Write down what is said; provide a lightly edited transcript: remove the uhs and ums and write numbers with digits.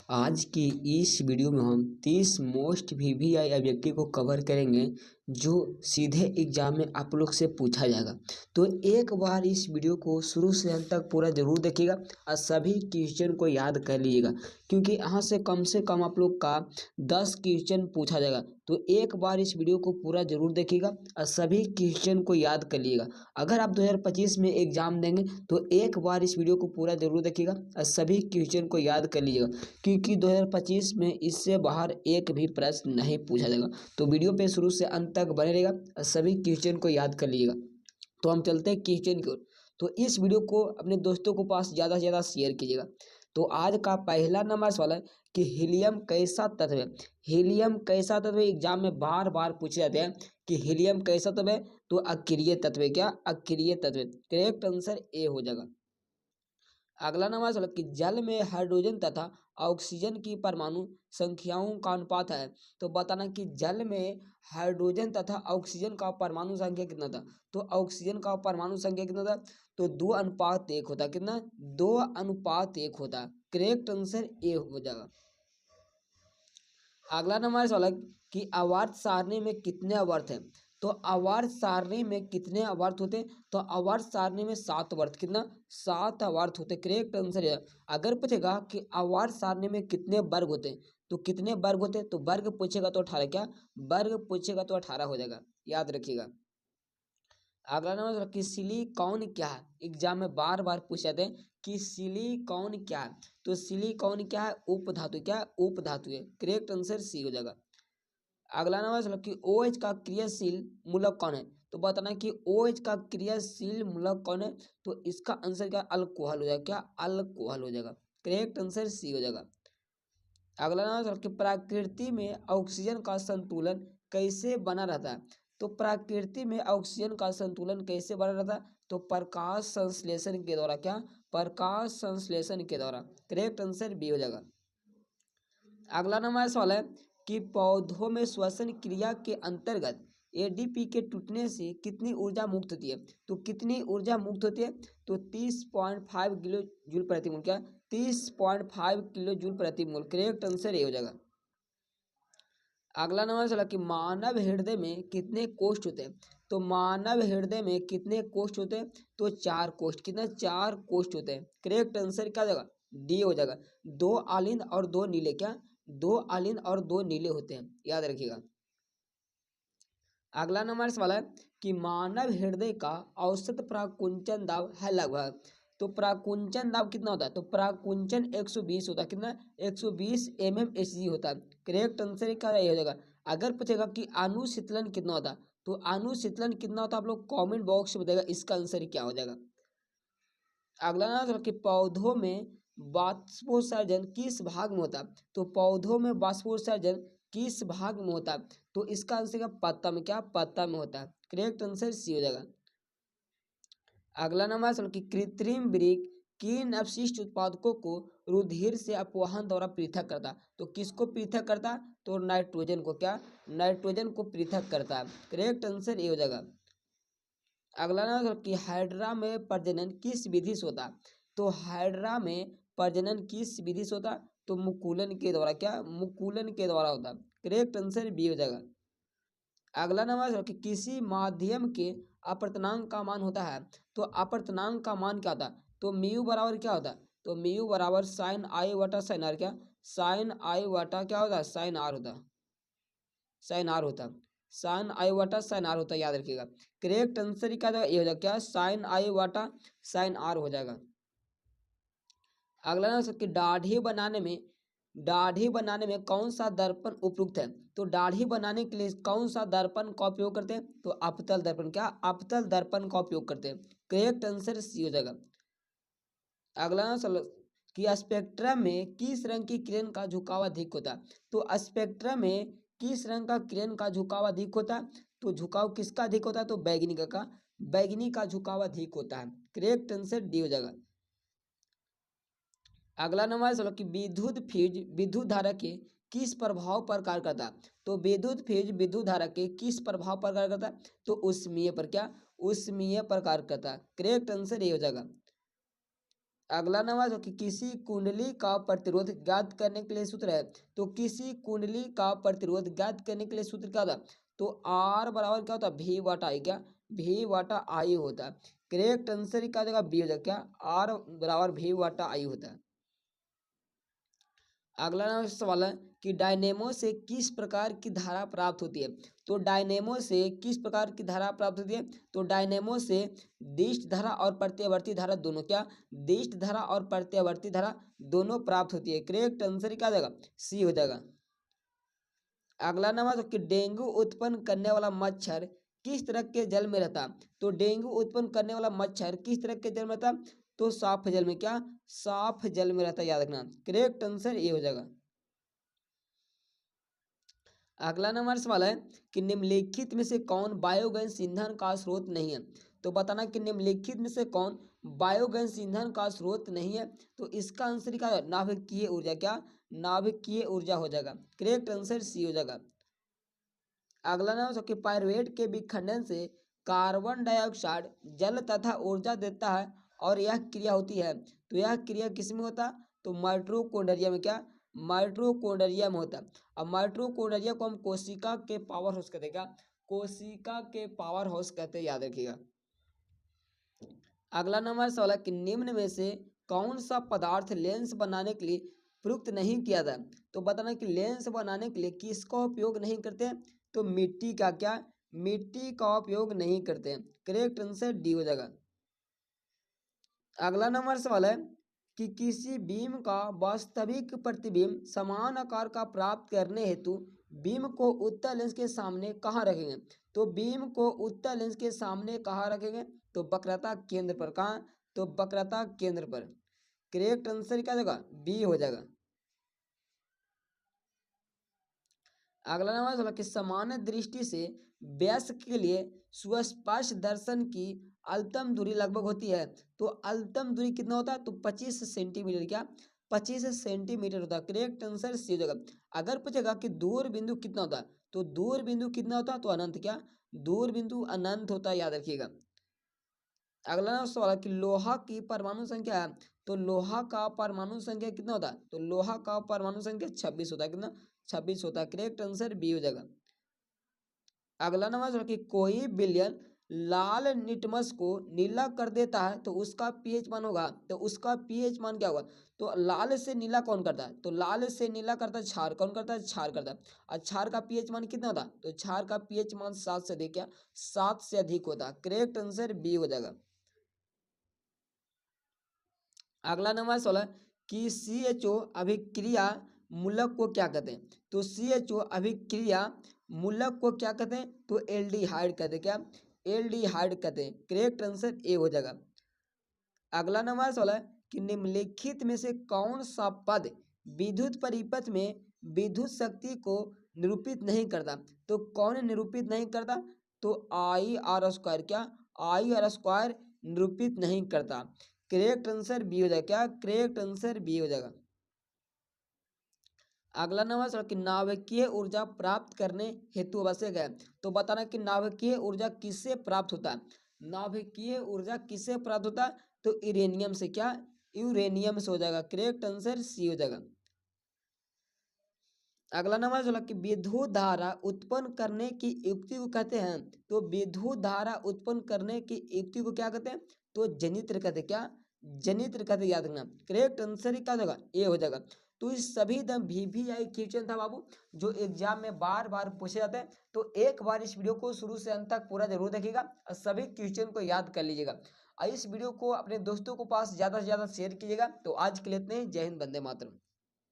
आज की इस वीडियो में हम 30 मोस्ट वीवीआई ऑब्जेक्टिव को कवर करेंगे जो सीधे एग्जाम में आप लोग से पूछा जाएगा। तो एक बार इस वीडियो को शुरू से अंत तक पूरा जरूर देखिएगा और सभी क्वेश्चन को याद कर लीजिएगा, क्योंकि यहाँ से कम आप लोग का 10 क्वेश्चन पूछा जाएगा। तो एक बार इस वीडियो को पूरा जरूर देखिएगा और सभी क्वेश्चन को याद कर लीजिएगा। अगर आप 2025 में एग्जाम देंगे तो एक बार इस वीडियो को पूरा जरूर देखिएगा और सभी क्वेश्चन को याद कर लीजिएगा, क्योंकि 2025 में इससे बाहर एक भी प्रश्न नहीं पूछा जाएगा। तो वीडियो पे शुरू से अंत तक बने रहेगा और सभी क्वेश्चन को याद कर लीजिएगा। तो हम चलते हैं क्वेश्चन की ओर। तो इस वीडियो को अपने दोस्तों को पास ज़्यादा से ज़्यादा शेयर कीजिएगा। तो आज का पहला नंबर सवाल है कि हीलियम कैसा तत्व है। हीलियम कैसा तत्व है, एग्जाम में बार बार पूछे जाते हैं कि हीलियम कैसा तत्व है। तो अक्रिय तत्व है। क्या अक्रिय तत्व है? करेक्ट आंसर ए हो जाएगा। अगला नंबर सवाल कि जल में हाइड्रोजन तथा ऑक्सीजन की परमाणु संख्याओं का अनुपात है। तो बताना कि जल में हाइड्रोजन तथा ऑक्सीजन का परमाणु संख्या कितना था। तो ऑक्सीजन का परमाणु संख्या कितना था? तो 2:1 होता। कितना? 2:1 होता। करेक्ट आंसर ए हो जाएगा। अगला नंबर सवाल है कि आवर्त सारणी में कितने आवर्त हैं। तो आवर्त सारणी में कितने आवर्त होते हैं? तो आवर्त सारणी में 7 आवर्त। कितना? 7 आवर्त होते। करेक्ट आंसर है। अगर पूछेगा कि आवर्त सारणी में कितने वर्ग होते हैं, तो कितने वर्ग होते हैं, तो वर्ग पूछेगा तो 18। क्या वर्ग पूछेगा तो 18 हो जाएगा, याद रखिएगा। अगला नंबर कि सिलिकॉन क्या है। एग्जाम में बार बार पूछ जाते हैं कि सिलिकॉन क्या है। तो सिलिकॉन क्या है? उपधातु। क्या? उपधातु है। करेक्ट आंसर सी हो जाएगा। अगला नंबर कि OH का क्रियाशील मूलक कौन है। तो बताना कि OH का क्रियाशील मूलक कौन है। तो इसका आंसर क्या? अल्कोहल हो जाएगा। क्या? अल्कोहल हो जाएगा। करेक्ट आंसर सी हो जाएगा। अगला नंबर कि प्रकृति में ऑक्सीजन का संतुलन कैसे बना रहता है। तो प्रकृति में ऑक्सीजन का संतुलन कैसे बना रहता है? तो प्रकाश संश्लेषण के द्वारा। क्या? प्रकाश संश्लेषण के द्वारा। करेक्ट आंसर बी हो जाएगा। अगला नंबर सवाल है कि पौधों में श्वसन क्रिया के अंतर्गत ADP के टूटने से कितनी ऊर्जा मुक्त होती है। तो कितनी ऊर्जा मुक्त होती है? तो 30.5 किलो जूल प्रति मोल। क्या? 30.5 किलो जूल प्रति मोल। करेक्ट आंसर ये हो जाएगा। अगला नंबर चला कि मानव हृदय में कितने कोष्ठ होते हैं। तो मानव हृदय में कितने कोष्ठ होते हैं? तो 4 कोष्ठ। कितने? 4 कोष्ठ होते हैं। करेक्ट आंसर क्या जाएगा? डी हो जाएगा। 2 आलिंद और 2 नीले। क्या? 2 आलिंद और 2 नीले होते हैं, याद रखिएगा। अगला नंबर सवाल है कि मानव हृदय का औसत प्राकुंचन दाब है लगभग। तो प्राकुंचन दाब कितना होता है? तो प्राकुंचन 120 होता है। कितना? 120 mmHg होता है। करेक्ट आंसर क्या हो जाएगा? अगर पूछेगा कि अनुशीतलन कितना होता है, तो अनुशीतलन कितना होता है, आप लोग कमेंट बॉक्स में बताएगा इसका आंसर क्या हो जाएगा। अगला नंबर कि पौधों में बाष्पोत्सर्जन किस भाग में होता है। तो पौधों में बाष्पोत्सर्जन किस भाग में होता है? तो इसका आंसर क्या? पत्ता में। क्या? पत्ता में होता है। करेक्ट आंसर सी हो जाएगा। अगला नंबर कि कृत्रिम वृक्क किन अपशिष्ट उत्पादकों को रुधिर से अपवाहन द्वारा पृथक करता। तो किसको पृथक करता? तो नाइट्रोजन को। क्या? नाइट्रोजन को पृथक करता है। करेक्ट आंसर ये हो जाएगा। अगला नंबर कि हाइड्रा में प्रजनन किस विधि से होता है। तो हाइड्रा में प्रजनन किस विधि से होता है? तो मुकुलन के द्वारा। क्या? मुकुलन के द्वारा होता है। करेक्ट आंसर बी हो जाएगा। अगला नंबर कि किसी माध्यम के अपवर्तनांक का मान होता है। तो अपवर्तनांक का मान क्या होता है? तो म्यू बराबर क्या होता है? तो म्यू बराबर साइन आई बटा साइन आर। क्या? साइन आई बटा क्या होता है? साइन आर होता है। साइन आर होता है। साइन आई वाटा साइन आर होता है, याद रखिएगा। करेक्ट आंसर क्या जाएगा? ये हो जाएगा। क्या? साइन आई वाटा साइन आर हो जाएगा। अगला ना कि दाढ़ी बनाने में कौन सा दर्पण उपयुक्त है। तो दाढ़ी बनाने के लिए कौन सा दर्पण का उपयोग करते हैं? तो अपतल दर्पण। क्या? अपतल दर्पण का उपयोग करते हैं। करेक्ट आंसर सी हो जाएगा। अगला ना कि स्पेक्ट्रम में किस रंग की किरण का झुकाव अधिक होता है। तो स्पेक्ट्रम में किस रंग का किरण का झुकाव अधिक होता है? तो झुकाव किसका अधिक होता है? तो बैगनी का बैगनी का झुकाव अधिक होता है। करेक्ट आंसर डी हो जाएगा। अगला नंबर चलो कि विद्युत फ्यूज विद्युत धारा के किस प्रभाव पर कार्य करता है। तो विद्युत फ्यूज विद्युत धारा के किस प्रभाव पर कार्य करता है? तो उष्मीय पर। क्या? उष्मीय पर कार्य करता है। करेक्ट आंसर ये हो जाएगा। अगला नंबर कि किसी कुंडली का प्रतिरोध ज्ञात करने के लिए सूत्र है। तो किसी कुंडली का प्रतिरोध ज्ञात करने के लिए सूत्र क्या होता? तो आर बराबर क्या होता है? भी वाटा आई। क्या? भी वाटा आई होता है। करेक्ट आंसर क्या जगह बी हो जाएगा। क्या? आर बराबर भी वाटा आई होता है। अगला सवाल है कि डायनेमो से किस प्रकार की धारा प्राप्त होती है। तो डायनेमो से किस प्रकार की धारा प्राप्त होती है? तो डायनेमो से दिष्ट धारा और प्रत्यावर्ती धारा दोनों। क्या? दिष्ट धारा और प्रत्यावर्ती धारा दोनों प्राप्त होती है। करेक्ट आंसर क्या जाएगा? सी हो जाएगा। अगला नंबर कि डेंगू उत्पन्न करने वाला मच्छर किस तरह के जल में रहता? तो डेंगू उत्पन्न करने वाला मच्छर किस तरह के जल में रहता? तो साफ जल में। क्या? साफ जल में रहता है, याद रखना। करेक्ट आंसर ये हो जाएगा। अगला नंबर सवाल है कि निम्नलिखित में से कौन बायोगैस ईंधन का स्रोत नहीं है। तो बताना कि निम्नलिखित में से कौन बायोगैस ईंधन का स्रोत नहीं है। तो इसका आंसर क्या है? नाभिकीय ऊर्जा। क्या? नाभिकीय ऊर्जा हो जाएगा। करेक्ट आंसर सी हो जाएगा। अगला नंबर कि पायरुवेट के विखंडन से कार्बन डाइऑक्साइड जल तथा ऊर्जा देता है और यह क्रिया होती है। तो यह क्रिया किसमें होता है? तो माइटोकॉन्ड्रिया में। क्या? माइटोकॉन्ड्रिया में होता है। अब माइटोकॉन्ड्रिया को हम कोशिका के पावर हाउस कहते हैं। क्या? कोशिका के पावर हाउस कहते हैं, याद रखिएगा। अगला नंबर सवाल है कि निम्न में से कौन सा पदार्थ लेंस बनाने के लिए प्रयुक्त नहीं किया था। तो बताना कि लेंस बनाने के लिए किसका उपयोग नहीं करते हैं? तो मिट्टी का। क्या? मिट्टी का उपयोग नहीं करते हैं। करेक्ट आंसर डी हो जाएगा। अगला नंबर सवाल है कि किसी बीम का वास्तविक प्रतिबिंब समान आकार का प्राप्त करने हेतु बीम को उत्तल लेंस के सामने कहाँ रखेंगे। तो बीम को उत्तल लेंस के सामने कहाँ रखेंगे? तो वक्रता केंद्र पर। कहाँ? तो वक्रता केंद्र पर। करेक्ट आंसर क्या जाएगा? बी हो जाएगा। अगला नंबर कि सामान्य दृष्टि से वयस्क के लिए सुस्पष्ट दर्शन की अल्पतम दूरी लगभग होती है। तो अल्पतम दूरी कितना होता है? तो 25 सेंटीमीटर। क्या? 25 सेंटीमीटर होता है। करेक्ट आंसर सी हो जाएगा। अगर पूछेगा कि दूर बिंदु कितना होता है, तो दूर बिंदु कितना होता है? तो अनंत। क्या? दूर बिंदु अनंत होता है, याद रखिएगा। अगला सवाल है कि लोहा की परमाणु संख्या है। तो लोहा का परमाणु संख्या कितना होता है? तो लोहा का परमाणु संख्या 26 होता है। कितना? 26 होता है। करेक्ट आंसर बी हो जाएगा। अगला नंबर कि कोई बिलियन लाल निटमस को नीला कर देता है तो उसका पीएच मान होगा। तो उसका पीएच मान क्या होगा? तो लाल से नीला कौन करता है? तो लाल से नीला करता है क्षार। कौन करता है? क्षार करता है। और क्षार का पीएच मान कितना होता है? तो क्षार का पीएच मान 7 से अधिक। क्या? 7 से अधिक होता है। करेक्ट आंसर बी हो जाएगा। अगला नंबर 16 कि CHO अभिक्रिया मूलक को क्या कहते हैं। तो CHO अभिक्रिया मूलक को क्या कहते हैं? तो एल्डिहाइड कहते हैं। क्या? एल्डिहाइड कहते हैं। करेक्ट आंसर ए हो जाएगा। अगला नंबर 16 कि निम्नलिखित में से कौन सा पद विद्युत परिपथ में विद्युत शक्ति को निरूपित नहीं करता। तो कौन निरूपित नहीं करता? तो आई आर स्क्वायर। क्या? आई आर स्क्वायर निरूपित नहीं करता। करेक्ट आंसर बी हो जाएगा। क्या? करेक्ट आंसर बी हो जाएगा। अगला नंबर कि नाभिकीय ऊर्जा प्राप्त करने हेतु आवश्यक है। तो बताना कि नाभिकीय ऊर्जा किससे प्राप्त होता है। नाभिकीय ऊर्जा किससे प्राप्त होता है? तो यूरेनियम से। क्या? यूरेनियम से हो जाएगा। करेक्ट आंसर सी हो जाएगा। अगला नंबर जो कि विद्युत धारा उत्पन्न करने की युक्ति को कहते हैं। तो विद्युत धारा उत्पन्न करने की युक्ति को क्या कहते हैं? तो जनित्र कहते हैं। क्या? जनित्र कहते हैं, याद रखना। करेक्ट आंसर क्या जाएगा? ए हो जाएगा। तो इस सभी VVI क्वेश्चन था बाबू, जो एग्जाम में बार बार पूछे जाते हैं। तो एक बार इस वीडियो को शुरू से अंत तक पूरा जरूर देखिएगा और सभी क्वेश्चन को याद कर लीजिएगा। और इस वीडियो को अपने दोस्तों को पास ज़्यादा से ज़्यादा शेयर कीजिएगा। तो आज के लिए इतने ही। जय हिंद, वंदे मातरम।